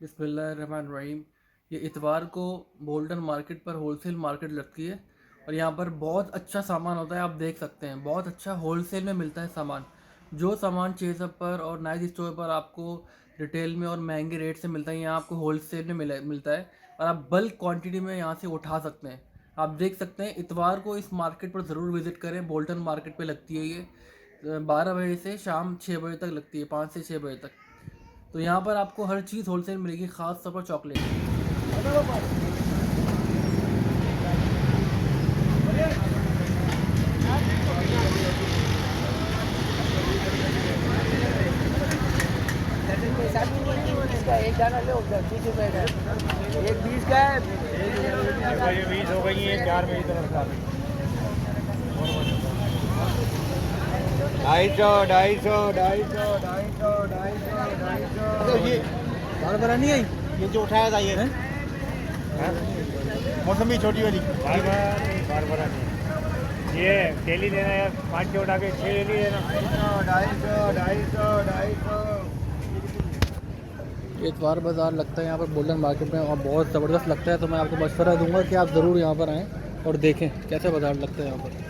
बिस्मिल्लाहिर्रहमानिर्रहीम। ये इतवार को बोल्टन मार्केट पर होलसेल मार्केट लगती है और यहाँ पर बहुत अच्छा सामान होता है। आप देख सकते हैं बहुत अच्छा होलसेल में मिलता है सामान। जो सामान चेज़अप पर और नाइस स्टोर पर आपको रिटेल में और महंगे रेट से मिलता है, यहाँ आपको होलसेल में मिलता है और आप बल्क क्वांटिटी में यहाँ से उठा सकते हैं। आप देख सकते हैं इतवार को इस मार्केट पर ज़रूर विज़िट करें। बोल्टन मार्केट पे लगती है ये 12 बजे से शाम 6 बजे तक लगती है, 5 से 6 बजे तक। तो यहाँ पर आपको हर चीज़ होलसेल मिलेगी, ख़ास तौर पर चॉकलेट। इसका एक दाना लो 20 रुपए का, एक 20 का है। देखो ये 20 हो गई है, 4 में इधर रखा। 250 ये बार बार नहीं आई, ये जो उठाया था ये मौसमी छोटी वाली बार नहीं ये डेली लेना है। 5 के उठा के 6 ले लिए ना। 250 ये इतवार बाज़ार लगता है यहाँ पर बोल्टन मार्केट में और बहुत ज़बरदस्त लगता है। तो मैं आपको मशवरा दूंगा कि आप ज़रूर यहाँ पर आएँ और देखें कैसे बाज़ार लगता है यहाँ पर।